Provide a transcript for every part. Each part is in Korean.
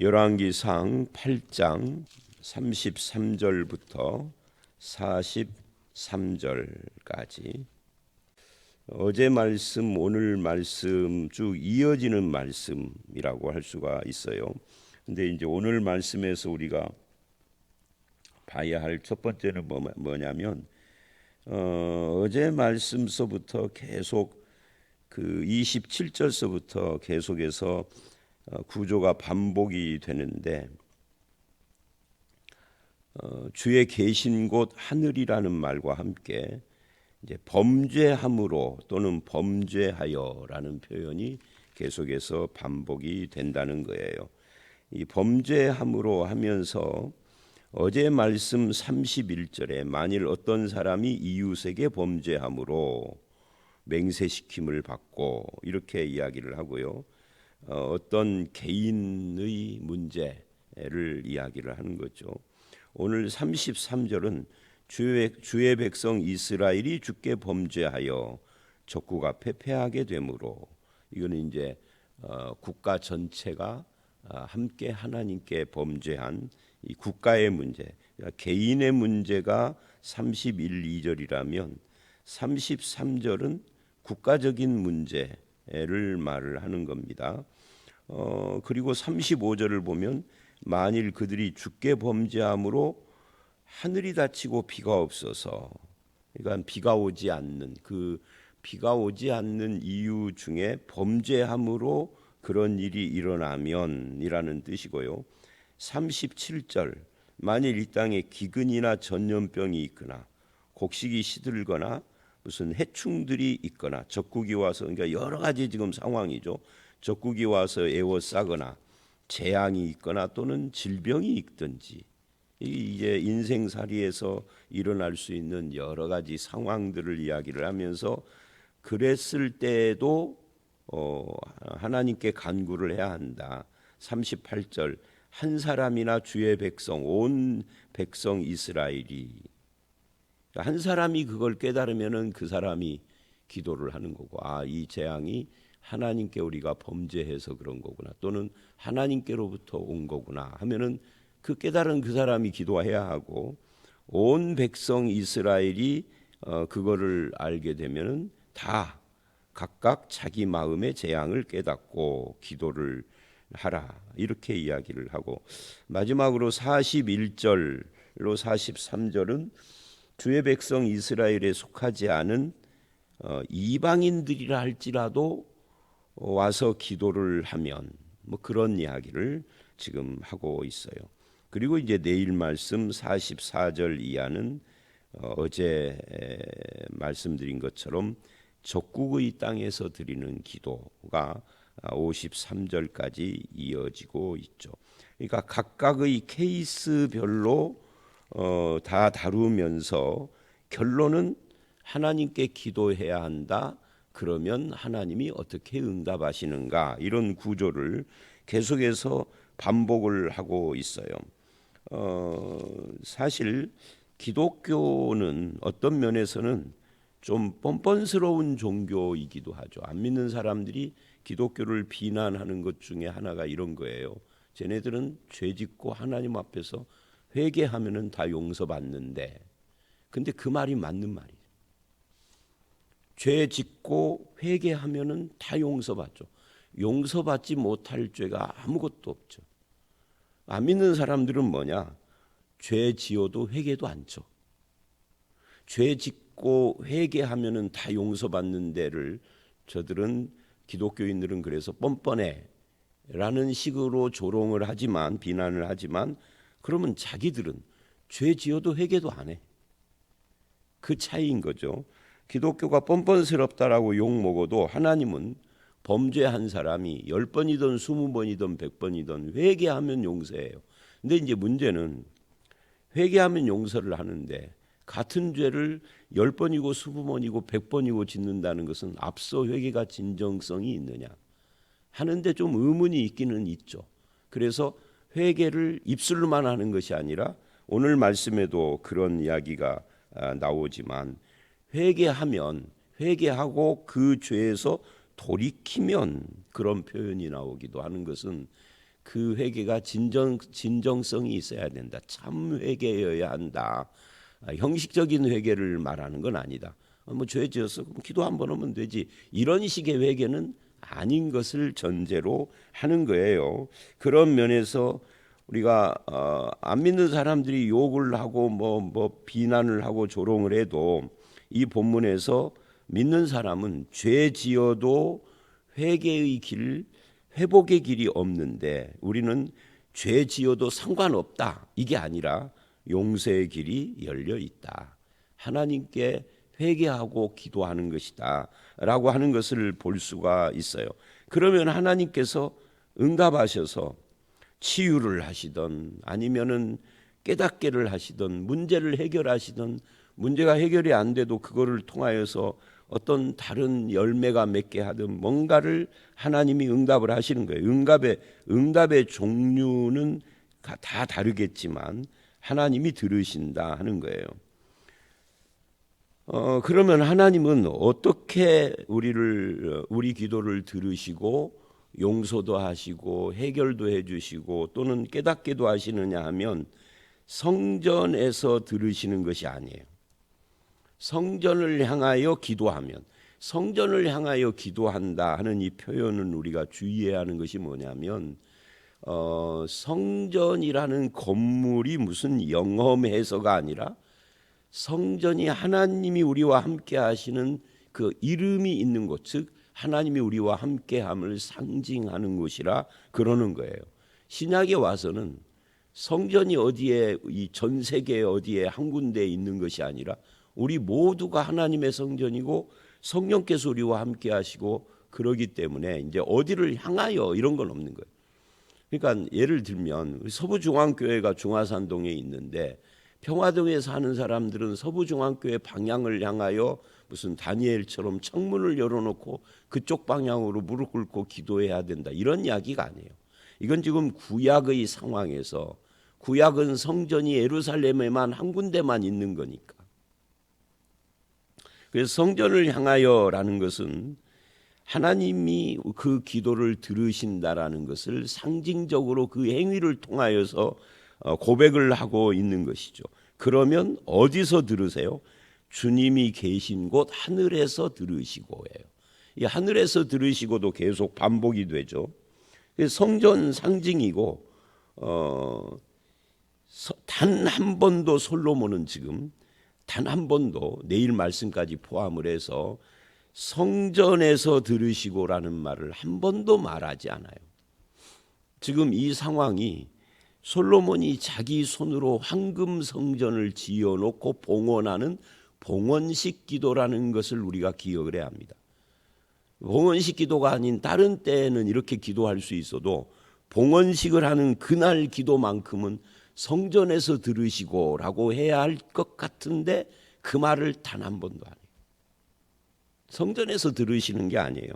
열왕기상 8장 33절부터 43절까지 어제 말씀, 오늘 말씀 쭉 이어지는 말씀이라고 할 수가 있어요. 근데 이제 오늘 말씀에서 우리가 봐야 할 첫 번째는 뭐냐면 어제 말씀서부터 계속 그 27절서부터 계속해서 구조가 반복이 되는데 주의 계신 곳 하늘이라는 말과 함께 이제 범죄함으로 또는 범죄하여라는 표현이 계속해서 반복이 된다는 거예요. 이 범죄함으로 하면서 어제 말씀 31절에 만일 어떤 사람이 이웃에게 범죄함으로 맹세시킴을 받고 이렇게 이야기를 하고요. 어떤 개인의 문제를 이야기를 하는 거죠. 오늘 33절은 주의 백성 이스라엘이 주께 범죄하여 적국 앞에 패하게 되므로 이거는 이제 국가 전체가 함께 하나님께 범죄한 이 국가의 문제, 개인의 문제가 31, 2절이라면 33절은 국가적인 문제를 말을 하는 겁니다. 그리고 35절을 보면 만일 그들이 주께 범죄함으로 하늘이 닫히고 비가 없어서, 그러니까 비가 오지 않는 그 비가 오지 않는 이유 중에 범죄함으로 그런 일이 일어나면이라는 뜻이고요. 37절 만일 이 땅에 기근이나 전염병이 있거나 곡식이 시들거나 무슨 해충들이 있거나 적국이 와서, 그러니까 여러 가지 지금 상황이죠. 적국이 와서 에워싸거나 재앙이 있거나 또는 질병이 있든지 이제 인생살이에서 일어날 수 있는 여러 가지 상황들을 이야기를 하면서 그랬을 때에도 하나님께 간구를 해야 한다. 38절 한 사람이나 주의 백성 온 백성 이스라엘이, 한 사람이 그걸 깨달으면은 그 사람이 기도를 하는 거고, 이 재앙이 하나님께 우리가 범죄해서 그런 거구나, 또는 하나님께로부터 온 거구나 하면은 그 깨달은 그 사람이 기도해야 하고, 온 백성 이스라엘이 그거를 알게 되면은 다 각각 자기 마음의 재앙을 깨닫고 기도를 하라, 이렇게 이야기를 하고, 마지막으로 41절로 43절은 주의 백성 이스라엘에 속하지 않은 이방인들이라 할지라도 와서 기도를 하면, 뭐 그런 이야기를 지금 하고 있어요. 그리고 이제 내일 말씀 44절 이하는 어제 말씀드린 것처럼 적국의 땅에서 드리는 기도가 53절까지 이어지고 있죠. 그러니까 각각의 케이스별로 다 다루면서 결론은 하나님께 기도해야 한다. 그러면 하나님이 어떻게 응답하시는가, 이런 구조를 계속해서 반복을 하고 있어요. 사실 기독교는 어떤 면에서는 좀 뻔뻔스러운 종교이기도 하죠. 안 믿는 사람들이 기독교를 비난하는 것 중에 하나가 이런 거예요. 쟤네들은 죄 짓고 하나님 앞에서 회개하면은 다 용서받는데, 근데 그 말이 맞는 말이에요. 죄 짓고 회개하면은 다 용서받죠. 용서받지 못할 죄가 아무것도 없죠. 안 믿는 사람들은 뭐냐? 죄 지어도 회개도 안 쳐. 죄 짓고 회개하면은 다 용서받는 데를 저들은, 기독교인들은 그래서 뻔뻔해 라는 식으로 조롱을 하지만, 비난을 하지만, 그러면 자기들은 죄 지어도 회개도 안 해. 그 차이인 거죠. 기독교가 뻔뻔스럽다라고 욕먹어도 하나님은 범죄한 사람이 10번이든 20번이든 100번이든 회개하면 용서해요. 근데 이제 문제는 회개하면 용서를 하는데 같은 죄를 10번이고 20번이고 100번이고 짓는다는 것은 앞서 회개가 진정성이 있느냐 하는데 좀 의문이 있기는 있죠. 그래서 회개를 입술로만 하는 것이 아니라 오늘 말씀에도 그런 이야기가 나오지만, 회개하면, 회개하고 그 죄에서 돌이키면 그런 표현이 나오기도 하는 것은 그 회개가 진정성이 있어야 된다. 참 회개여야 한다. 형식적인 회개를 말하는 건 아니다. 뭐 죄 지었어, 그럼 기도 한 번 하면 되지. 이런 식의 회개는 아닌 것을 전제로 하는 거예요. 그런 면에서 우리가 안 믿는 사람들이 욕을 하고 뭐 비난을 하고 조롱을 해도 이 본문에서 믿는 사람은 죄 지어도 회개의 길, 회복의 길이 없는데 우리는 죄 지어도 상관없다. 이게 아니라 용서의 길이 열려 있다. 하나님께 회개하고 기도하는 것이다 라고 하는 것을 볼 수가 있어요. 그러면 하나님께서 응답하셔서 치유를 하시던 아니면은 깨닫게를 하시던 문제를 해결하시던 문제가 해결이 안 돼도 그거를 통하여서 어떤 다른 열매가 맺게 하든 뭔가를 하나님이 응답을 하시는 거예요. 응답의 종류는 다 다르겠지만 하나님이 들으신다 하는 거예요. 그러면 하나님은 어떻게 우리 기도를 들으시고 용서도 하시고 해결도 해주시고 또는 깨닫게도 하시느냐 하면 성전에서 들으시는 것이 아니에요. 성전을 향하여 기도하면, 성전을 향하여 기도한다 하는 이 표현은 우리가 주의해야 하는 것이 뭐냐면 성전이라는 건물이 무슨 영험해서가 아니라 성전이 하나님이 우리와 함께 하시는 그 이름이 있는 곳, 즉 하나님이 우리와 함께함을 상징하는 곳이라 그러는 거예요. 신약에 와서는 성전이 어디에, 이 전 세계 어디에 한 군데에 있는 것이 아니라 우리 모두가 하나님의 성전이고 성령께서 우리와 함께 하시고 그러기 때문에 이제 어디를 향하여 이런 건 없는 거예요. 그러니까 예를 들면 서부중앙교회가 중화산동에 있는데 평화동에 사는 사람들은 서부중앙교회 방향을 향하여 무슨 다니엘처럼 창문을 열어놓고 그쪽 방향으로 무릎 꿇고 기도해야 된다, 이런 이야기가 아니에요. 이건 지금 구약의 상황에서, 구약은 성전이 예루살렘에만 한 군데만 있는 거니까. 그래서 성전을 향하여라는 것은 하나님이 그 기도를 들으신다라는 것을 상징적으로 그 행위를 통하여서 고백을 하고 있는 것이죠. 그러면 어디서 들으세요? 주님이 계신 곳 하늘에서 들으시고예요. 이 하늘에서 들으시고도 계속 반복이 되죠. 성전 상징이고 단 한 번도 솔로몬은 지금 단 한 번도 내일 말씀까지 포함을 해서 성전에서 들으시고라는 말을 한 번도 말하지 않아요. 지금 이 상황이 솔로몬이 자기 손으로 황금 성전을 지어놓고 봉헌하는 봉헌식 기도라는 것을 우리가 기억을 해야 합니다. 봉헌식 기도가 아닌 다른 때에는 이렇게 기도할 수 있어도 봉헌식을 하는 그날 기도만큼은 성전에서 들으시고라고 해야 할 것 같은데 그 말을 단 한 번도 안 해요. 성전에서 들으시는 게 아니에요.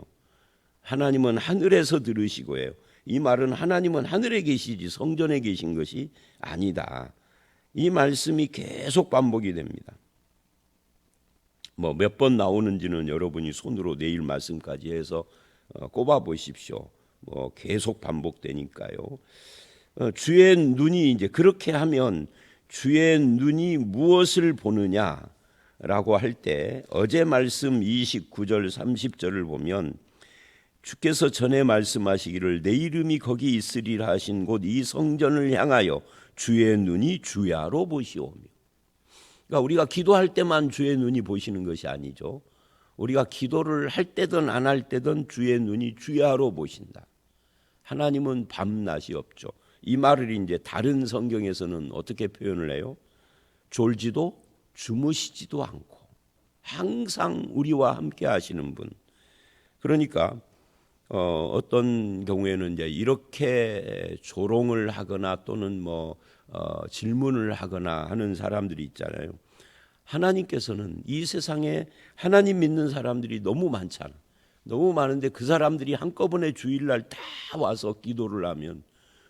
하나님은 하늘에서 들으시고예요. 이 말은 하나님은 하늘에 계시지 성전에 계신 것이 아니다. 이 말씀이 계속 반복이 됩니다. 뭐 몇 번 나오는지는 여러분이 손으로 내일 말씀까지 해서 꼽아 보십시오. 뭐 계속 반복되니까요. 주의 눈이 이제 그렇게 하면 주의 눈이 무엇을 보느냐라고 할 때 어제 말씀 29절 30절을 보면 주께서 전에 말씀하시기를 내 이름이 거기 있으리라 하신 곳 이 성전을 향하여 주의 눈이 주야로 보시오며. 그러니까 우리가 기도할 때만 주의 눈이 보시는 것이 아니죠. 우리가 기도를 할 때든 안 할 때든 주의 눈이 주야로 보신다. 하나님은 밤낮이 없죠. 이 말을 이제 다른 성경에서는 어떻게 표현을 해요? 졸지도 주무시지도 않고 항상 우리와 함께 하시는 분. 그러니까 어떤 경우에는 이제 이렇게 조롱을 하거나 또는 질문을 하거나 하는 사람들이 있잖아요. 하나님께서는 이 세상에 하나님 믿는 사람들이 너무 많잖아. 너무 많은데 그 사람들이 한꺼번에 주일날 다 와서 기도를 하면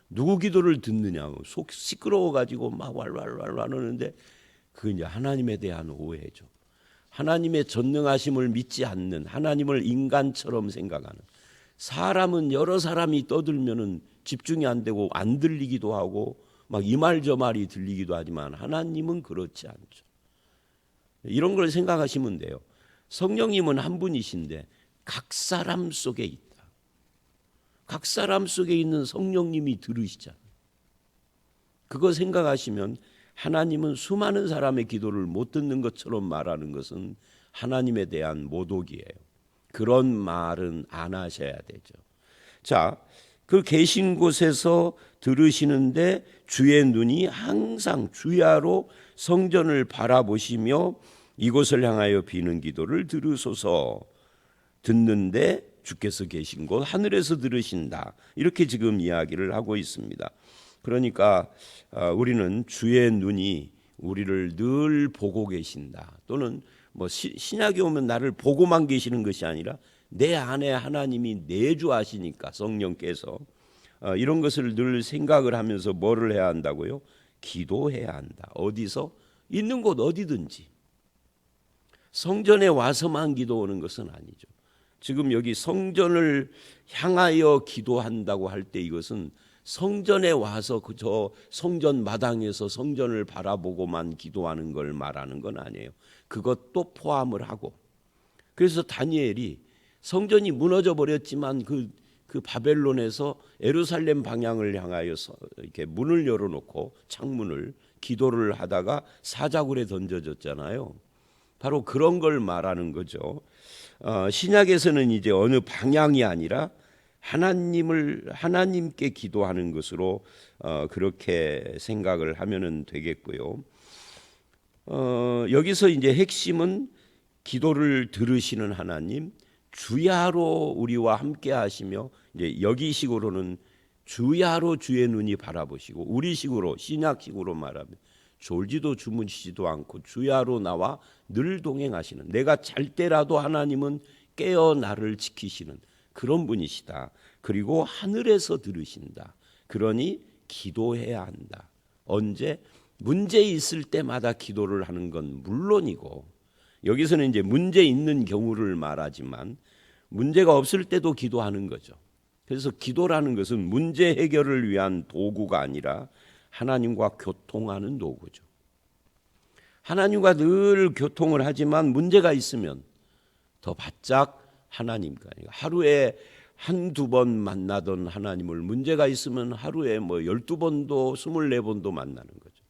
누구 기도를 듣느냐고 속 시끄러워가지고 막 왈왈왈 하는데 그건 이제 하나님에 대한 오해죠. 하나님의 전능하심을 믿지 않는, 하나님을 인간처럼 생각하는, 사람은 여러 사람이 떠들면은 집중이 안 되고 안 들리기도 하고 막 이 말 저 말이 들리기도 하지만 하나님은 그렇지 않죠. 이런 걸 생각하시면 돼요. 성령님은 한 분이신데 각 사람 속에 있다. 각 사람 속에 있는 성령님이 들으시잖아요. 그거 생각하시면 하나님은 수많은 사람의 기도를 못 듣는 것처럼 말하는 것은 하나님에 대한 모독이에요. 그런 말은 안 하셔야 되죠. 자, 그 계신 곳에서 들으시는데 주의 눈이 항상 주야로 성전을 바라보시며 이곳을 향하여 비는 기도를 들으소서. 듣는데 주께서 계신 곳 하늘에서 들으신다. 이렇게 지금 이야기를 하고 있습니다. 그러니까 우리는 주의 눈이 우리를 늘 보고 계신다. 또는 뭐 신약에 오면 나를 보고만 계시는 것이 아니라 내 안에 하나님이 내주하시니까 성령께서 이런 것을 늘 생각을 하면서 뭐를 해야 한다고요? 기도해야 한다. 어디서? 있는 곳 어디든지. 성전에 와서만 기도하는 것은 아니죠. 지금 여기 성전을 향하여 기도한다고 할 때 이것은 성전에 와서 저 성전 마당에서 성전을 바라보고만 기도하는 걸 말하는 건 아니에요. 그것도 포함을 하고. 그래서 다니엘이 성전이 무너져 버렸지만 그 바벨론에서 예루살렘 방향을 향하여서 이렇게 문을 열어놓고 창문을 기도를 하다가 사자굴에 던져졌잖아요. 바로 그런 걸 말하는 거죠. 신약에서는 이제 어느 방향이 아니라 하나님께 기도하는 것으로 그렇게 생각을 하면은 되겠고요. 여기서 이제 핵심은 기도를 들으시는 하나님, 주야로 우리와 함께 하시며 이제 여기식으로는 주야로 주의 눈이 바라보시고 우리식으로 신약식으로 말하면 졸지도 주무시지도 않고 주야로 나와 늘 동행하시는 내가 잘 때라도 하나님은 깨어 나를 지키시는 그런 분이시다. 그리고 하늘에서 들으신다. 그러니 기도해야 한다. 언제? 문제 있을 때마다 기도를 하는 건 물론이고 여기서는 이제 문제 있는 경우를 말하지만 문제가 없을 때도 기도하는 거죠. 그래서 기도라는 것은 문제 해결을 위한 도구가 아니라 하나님과 교통하는 도구죠. 하나님과 늘 교통을 하지만 문제가 있으면 더 바짝 하나님과 하루에 한두 번 만나던 하나님을 문제가 있으면 하루에 뭐 12번도 24번도 만나는 거죠.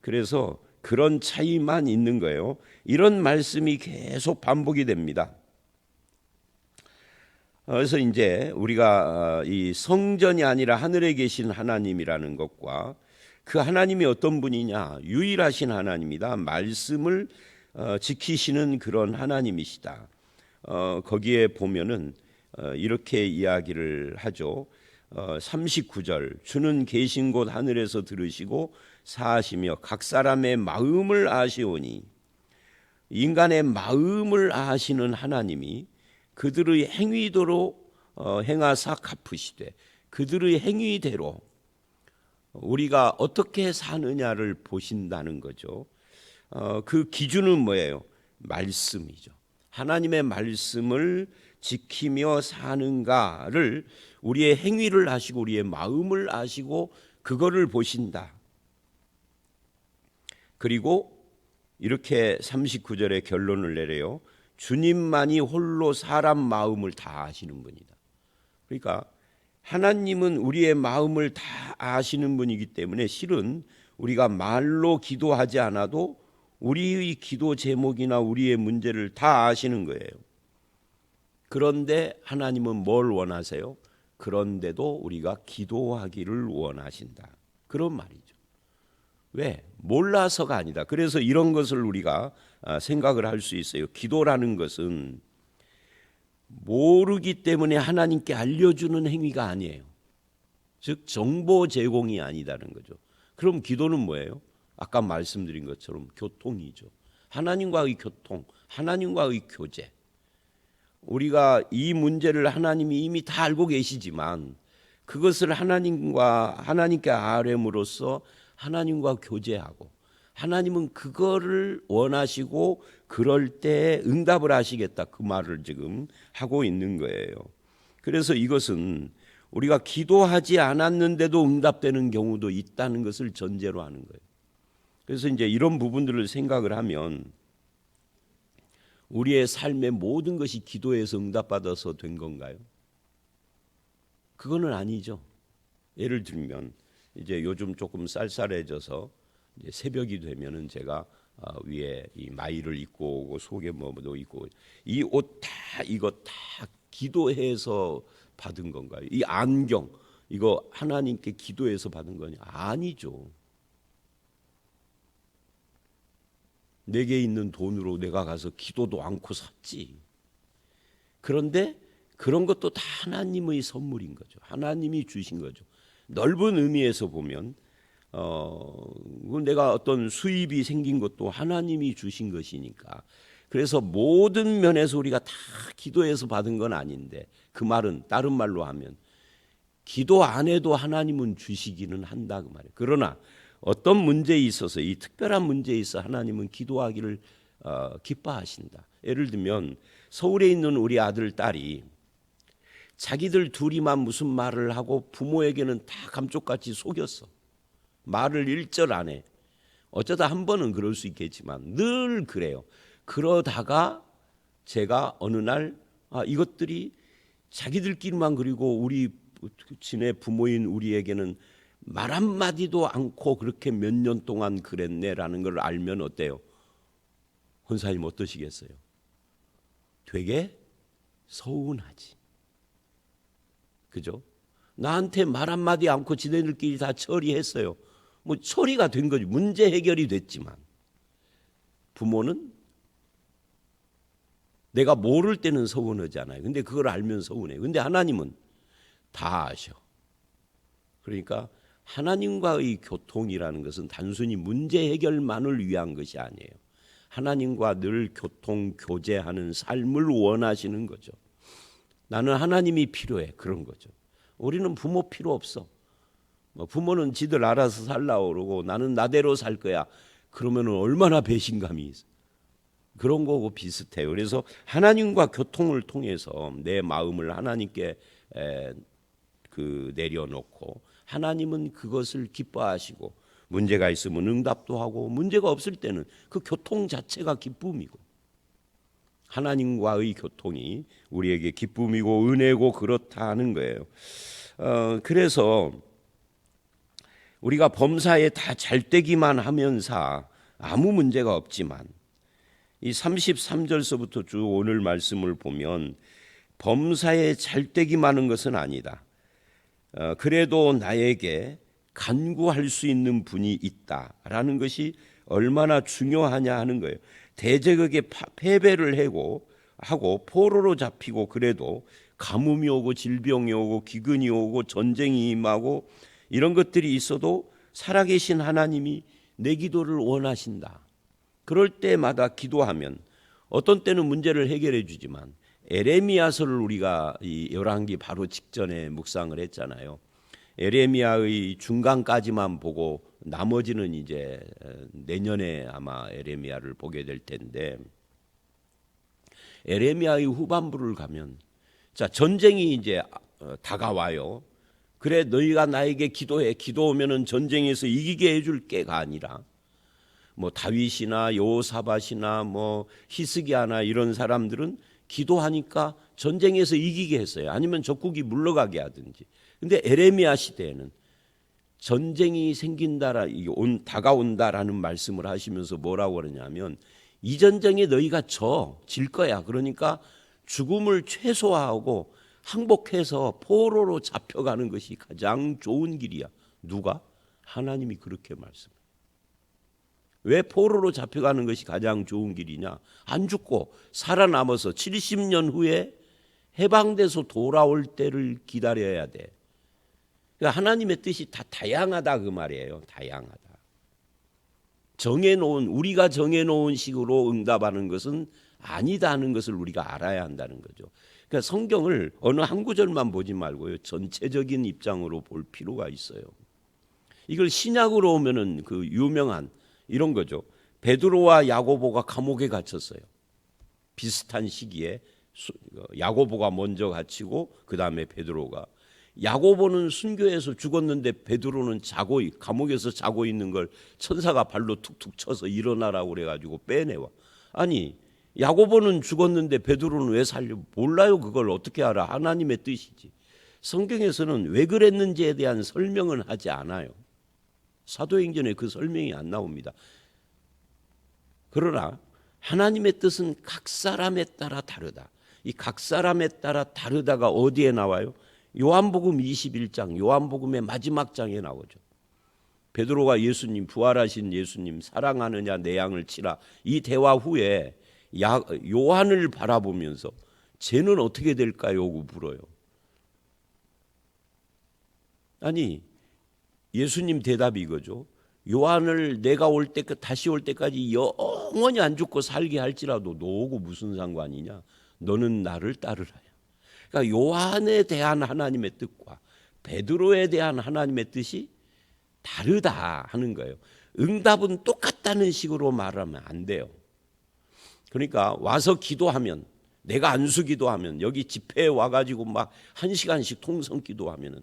그래서 그런 차이만 있는 거예요. 이런 말씀이 계속 반복이 됩니다. 그래서 이제 우리가 이 성전이 아니라 하늘에 계신 하나님이라는 것과 그 하나님이 어떤 분이냐? 유일하신 하나님이다. 말씀을 지키시는 그런 하나님이시다. 거기에 보면은 이렇게 이야기를 하죠. 39절 주는 계신 곳 하늘에서 들으시고 사하시며 각 사람의 마음을 아시오니 인간의 마음을 아시는 하나님이 그들의 행위대로 행하사 갚으시되 그들의 행위대로 우리가 어떻게 사느냐를 보신다는 거죠. 그 기준은 뭐예요? 말씀이죠. 하나님의 말씀을 지키며 사는가를 우리의 행위를 아시고 우리의 마음을 아시고 그거를 보신다. 그리고 이렇게 39절에 결론을 내려요. 주님만이 홀로 사람 마음을 다 아시는 분이다. 그러니까 하나님은 우리의 마음을 다 아시는 분이기 때문에 실은 우리가 말로 기도하지 않아도 우리의 기도 제목이나 우리의 문제를 다 아시는 거예요. 그런데 하나님은 뭘 원하세요? 그런데도 우리가 기도하기를 원하신다. 그런 말이죠. 왜? 몰라서가 아니다. 그래서 이런 것을 우리가 생각을 할 수 있어요. 기도라는 것은 모르기 때문에 하나님께 알려주는 행위가 아니에요. 즉 정보 제공이 아니다는 거죠. 그럼 기도는 뭐예요? 아까 말씀드린 것처럼 교통이죠. 하나님과의 교통, 하나님과의 교제. 우리가 이 문제를 하나님이 이미 다 알고 계시지만 그것을 하나님께 아뢰므로써 하나님과 교제하고 하나님은 그거를 원하시고 그럴 때 응답을 하시겠다. 그 말을 지금 하고 있는 거예요. 그래서 이것은 우리가 기도하지 않았는데도 응답되는 경우도 있다는 것을 전제로 하는 거예요. 그래서 이제 이런 부분들을 생각을 하면 우리의 삶의 모든 것이 기도에서 응답받아서 된 건가요? 그거는 아니죠. 예를 들면 이제 요즘 조금 쌀쌀해져서 이제 새벽이 되면은 제가 위에 이 마이를 입고 오고 속에 뭐도 입고 이 옷 다 이거 다 기도해서 받은 건가요? 이 안경 이거 하나님께 기도해서 받은 거냐? 아니죠. 내게 있는 돈으로 내가 가서 기도도 않고 샀지. 그런데 그런 것도 다 하나님의 선물인 거죠. 하나님이 주신 거죠. 넓은 의미에서 보면 내가 어떤 수입이 생긴 것도 하나님이 주신 것이니까. 그래서 모든 면에서 우리가 다 기도해서 받은 건 아닌데, 그 말은 다른 말로 하면 기도 안 해도 하나님은 주시기는 한다 그 말이에요. 그러나 어떤 문제에 있어서, 이 특별한 문제에 있어 하나님은 기도하기를 기뻐하신다. 예를 들면 서울에 있는 우리 아들 딸이 자기들 둘이만 무슨 말을 하고 부모에게는 다 감쪽같이 속였어. 말을 일절 안 해. 어쩌다 한 번은 그럴 수 있겠지만 늘 그래요. 그러다가 제가 어느 날 이것들이 자기들끼리만, 그리고 우리 지네 부모인 우리에게는 말 한마디도 않고 그렇게 몇 년 동안 그랬네라는 걸 알면 어때요? 권사님 어떠시겠어요? 되게 서운하지. 그죠? 나한테 말 한마디 않고 지네들끼리 다 처리했어요. 뭐 처리가 된 거지. 문제 해결이 됐지만 부모는 내가 모를 때는 서운하잖아요. 근데 그걸 알면 서운해요. 근데 하나님은 다 아셔. 그러니까 하나님과의 교통이라는 것은 단순히 문제 해결만을 위한 것이 아니에요. 하나님과 늘 교통, 교제하는 삶을 원하시는 거죠. 나는 하나님이 필요해. 그런 거죠. 우리는 부모 필요 없어. 부모는 지들 알아서 살라고 그러고 나는 나대로 살 거야. 그러면 얼마나 배신감이 있어. 그런 거고 비슷해요. 그래서 하나님과 교통을 통해서 내 마음을 하나님께 내려놓고 하나님은 그것을 기뻐하시고, 문제가 있으면 응답도 하고 문제가 없을 때는 그 교통 자체가 기쁨이고, 하나님과의 교통이 우리에게 기쁨이고 은혜고 그렇다는 거예요. 그래서 우리가 범사에 다 잘되기만 하면서 아무 문제가 없지만 이 33절서부터 쭉 오늘 말씀을 보면 범사에 잘되기만 하는 것은 아니다. 그래도 나에게 간구할 수 있는 분이 있다라는 것이 얼마나 중요하냐 하는 거예요. 대제국에 패배를 하고 포로로 잡히고, 그래도 가뭄이 오고 질병이 오고 기근이 오고 전쟁이 임하고 이런 것들이 있어도 살아계신 하나님이 내 기도를 원하신다. 그럴 때마다 기도하면 어떤 때는 문제를 해결해 주지만, 에레미야서를 우리가 이 열왕기 바로 직전에 묵상을 했잖아요. 에레미야의 중간까지만 보고 나머지는 이제 내년에 아마 에레미야를 보게 될 텐데, 에레미야의 후반부를 가면 자, 전쟁이 이제 다가와요. 그래 너희가 나에게 기도해. 기도하면은 전쟁에서 이기게 해줄게가 아니라, 뭐 다윗이나 여호사밧이나 뭐 히스기야나 이런 사람들은 기도하니까 전쟁에서 이기게 했어요. 아니면 적국이 물러가게 하든지. 근데 에레미야 시대에는 전쟁이 다가온다라는 말씀을 하시면서 뭐라고 그러냐면, 이 전쟁에 너희가 질 거야. 그러니까 죽음을 최소화하고 항복해서 포로로 잡혀가는 것이 가장 좋은 길이야. 누가? 하나님이 그렇게 말씀해요. 왜 포로로 잡혀가는 것이 가장 좋은 길이냐? 안 죽고 살아남아서 70년 후에 해방돼서 돌아올 때를 기다려야 돼. 그러니까 하나님의 뜻이 다 다양하다 그 말이에요. 다양하다. 우리가 정해놓은 식으로 응답하는 것은 아니다는 것을 우리가 알아야 한다는 거죠. 그러니까 성경을 어느 한 구절만 보지 말고요, 전체적인 입장으로 볼 필요가 있어요. 이걸 신약으로 오면은 그 유명한 이런 거죠. 베드로와 야고보가 감옥에 갇혔어요. 비슷한 시기에 야고보가 먼저 갇히고 그 다음에 베드로가. 야고보는 순교해서 죽었는데 베드로는 감옥에서 자고 있는 걸 천사가 발로 툭툭 쳐서 일어나라고 그래가지고 빼내와. 아니 야고보는 죽었는데 베드로는 왜 살려? 몰라요. 그걸 어떻게 알아? 하나님의 뜻이지. 성경에서는 왜 그랬는지에 대한 설명은 하지 않아요. 사도행전에 그 설명이 안 나옵니다. 그러나 하나님의 뜻은 각 사람에 따라 다르다. 이 각 사람에 따라 다르다가 어디에 나와요? 요한복음 21장, 요한복음의 마지막 장에 나오죠. 베드로가 예수님, 부활하신 예수님 사랑하느냐 내 양을 치라. 이 대화 후에 요한을 바라보면서 쟤는 어떻게 될까요? 하고 물어요. 아니 예수님 대답이 이거죠. 요한을 내가 다시 올 때까지 영원히 안 죽고 살게 할지라도 너하고 무슨 상관이냐? 너는 나를 따르라. 그러니까 요한에 대한 하나님의 뜻과 베드로에 대한 하나님의 뜻이 다르다 하는 거예요. 응답은 똑같다는 식으로 말하면 안 돼요. 그러니까 와서 기도하면, 내가 안수 기도하면, 여기 집회에 와가지고 막 1시간씩 통성 기도하면은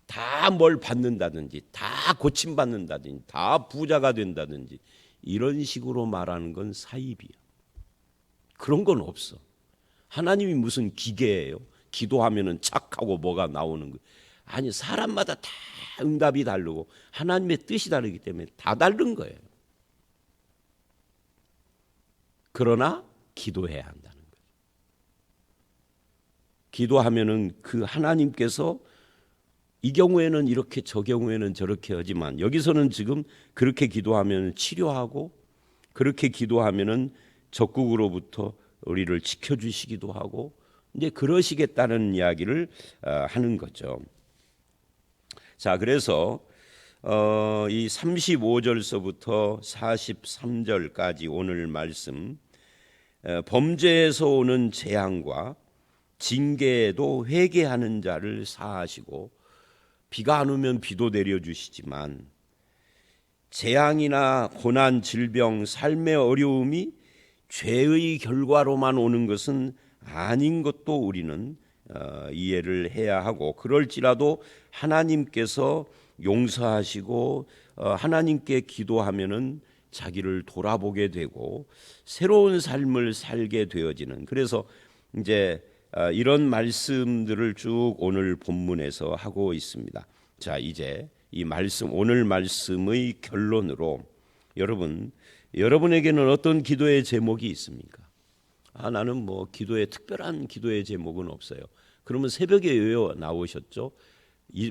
다 뭘 받는다든지, 다 고침받는다든지, 다 부자가 된다든지 이런 식으로 말하는 건 사입이야. 그런 건 없어. 하나님이 무슨 기계예요? 기도하면은 착하고 뭐가 나오는 거예요. 아니 사람마다 다 응답이 다르고 하나님의 뜻이 다르기 때문에 다 다른 거예요. 그러나 기도해야 한다는 거예요. 기도하면은 그 하나님께서 이 경우에는 이렇게 저 경우에는 저렇게 하지만 여기서는 지금 그렇게 기도하면 치료하고 그렇게 기도하면은 적국으로부터 우리를 지켜주시기도 하고 이제 그러시겠다는 이야기를 하는 거죠. 자, 그래서 이 35절서부터 43절까지 오늘 말씀 범죄에서 오는 재앙과 징계에도 회개하는 자를 사하시고 비가 안 오면 비도 내려주시지만 재앙이나 고난, 질병, 삶의 어려움이 죄의 결과로만 오는 것은 아닌 것도 우리는 이해를 해야 하고 그럴지라도 하나님께서 용서하시고 하나님께 기도하면은 자기를 돌아보게 되고 새로운 삶을 살게 되어지는 그래서 이제 이런 말씀들을 쭉 오늘 본문에서 하고 있습니다. 자, 이제 이 말씀 오늘 말씀의 결론으로 여러분에게는 어떤 기도의 제목이 있습니까? 나는 뭐 기도에 특별한 기도의 제목은 없어요. 그러면 새벽에 왜 나오셨죠?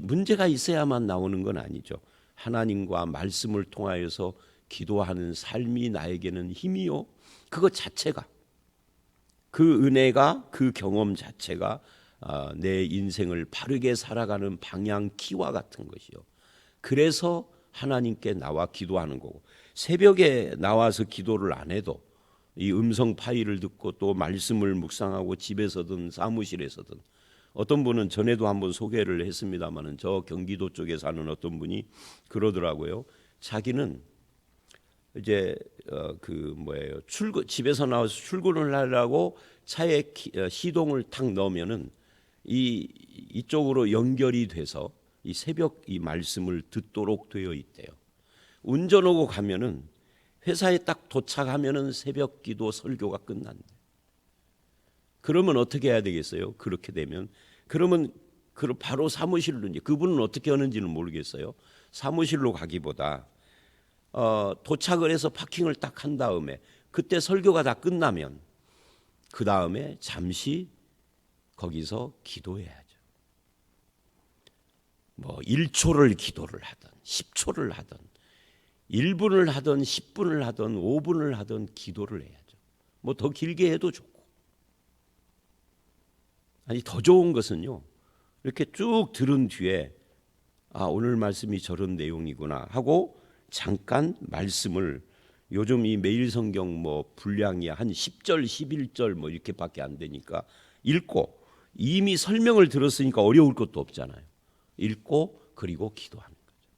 문제가 있어야만 나오는 건 아니죠. 하나님과 말씀을 통하여서 기도하는 삶이 나에게는 힘이요. 그것 자체가 그 은혜가 그 경험 자체가 내 인생을 바르게 살아가는 방향 키와 같은 것이요. 그래서 하나님께 나와 기도하는 거고 새벽에 나와서 기도를 안 해도 이 음성 파일을 듣고 또 말씀을 묵상하고 집에서든 사무실에서든 어떤 분은 전에도 한번 소개를 했습니다마는 저 경기도 쪽에 사는 어떤 분이 그러더라고요. 자기는 이제 집에서 나와서 출근을 하려고 차에 시동을 탁 넣으면은 이쪽으로 연결이 돼서 이 새벽 이 말씀을 듣도록 되어 있대요. 운전하고 가면은 회사에 딱 도착하면은 새벽 기도 설교가 끝난대. 그러면 어떻게 해야 되겠어요? 그렇게 되면 그러면 바로 사무실로 이제 그분은 어떻게 하는지는 모르겠어요. 사무실로 가기보다 도착을 해서 파킹을 딱 한 다음에 그때 설교가 다 끝나면 그 다음에 잠시 거기서 기도해야죠. 뭐 1초를 기도를 하든 10초를 하든 1분을 하든 10분을 하든 5분을 하든 기도를 해야죠. 뭐 더 길게 해도 좋고. 아니 더 좋은 것은요. 이렇게 쭉 들은 뒤에 오늘 말씀이 저런 내용이구나 하고 잠깐 말씀을 요즘 이 매일 성경 뭐 분량이 한 10절, 11절 뭐 이렇게밖에 안 되니까 읽고 이미 설명을 들었으니까 어려울 것도 없잖아요. 읽고 그리고 기도하는 거죠.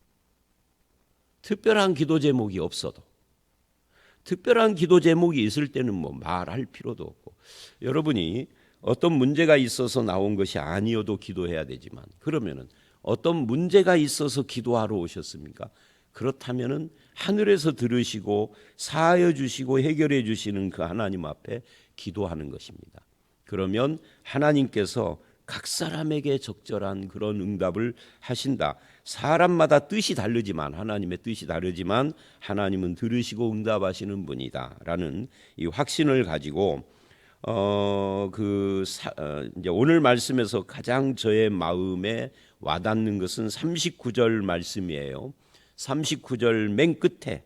특별한 기도 제목이 없어도 특별한 기도 제목이 있을 때는 뭐 말할 필요도 없고 여러분이 어떤 문제가 있어서 나온 것이 아니어도 기도해야 되지만, 그러면은 어떤 문제가 있어서 기도하러 오셨습니까? 그렇다면은 하늘에서 들으시고 사하여 주시고 해결해 주시는 그 하나님 앞에 기도하는 것입니다. 그러면 하나님께서 각 사람에게 적절한 그런 응답을 하신다. 사람마다 뜻이 다르지만, 하나님의 뜻이 다르지만 하나님은 들으시고 응답하시는 분이다라는 이 확신을 가지고 이제 오늘 말씀에서 가장 저의 마음에 와닿는 것은 39절 말씀이에요. 39절 맨 끝에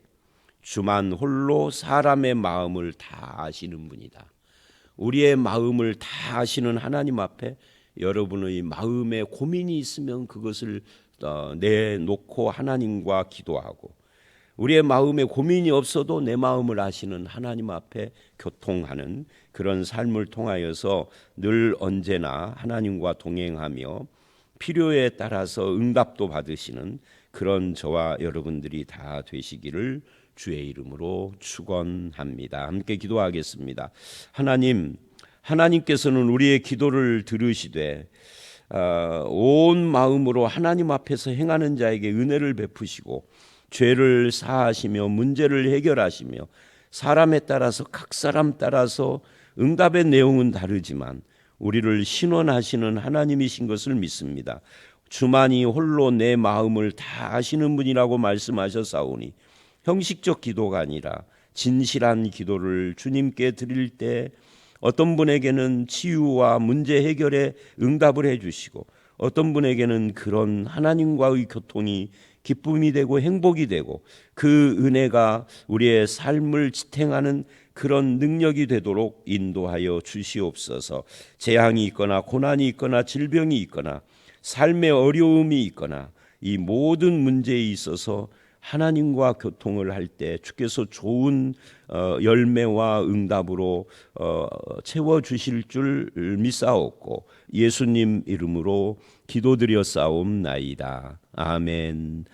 주만 홀로 사람의 마음을 다 아시는 분이다. 우리의 마음을 다 아시는 하나님 앞에 여러분의 마음에 고민이 있으면 그것을 내놓고 하나님과 기도하고, 우리의 마음에 고민이 없어도 내 마음을 아시는 하나님 앞에 교통하는 그런 삶을 통하여서 늘 언제나 하나님과 동행하며 필요에 따라서 응답도 받으시는 그런 저와 여러분들이 다 되시기를 주의 이름으로 축원합니다. 함께 기도하겠습니다. 하나님께서는 우리의 기도를 들으시되 온 마음으로 하나님 앞에서 행하는 자에게 은혜를 베푸시고 죄를 사하시며 문제를 해결하시며, 사람에 따라서 각 사람 따라서 응답의 내용은 다르지만 우리를 신원하시는 하나님이신 것을 믿습니다. 주만이 홀로 내 마음을 다 아시는 분이라고 말씀하셨사오니 형식적 기도가 아니라 진실한 기도를 주님께 드릴 때 어떤 분에게는 치유와 문제 해결에 응답을 해주시고, 어떤 분에게는 그런 하나님과의 교통이 기쁨이 되고 행복이 되고 그 은혜가 우리의 삶을 지탱하는 그런 능력이 되도록 인도하여 주시옵소서. 재앙이 있거나 고난이 있거나 질병이 있거나 삶의 어려움이 있거나 이 모든 문제에 있어서 하나님과 교통을 할 때 주께서 좋은 열매와 응답으로 채워주실 줄 믿사옵고 예수님 이름으로 기도드렸사옵나이다. 아멘.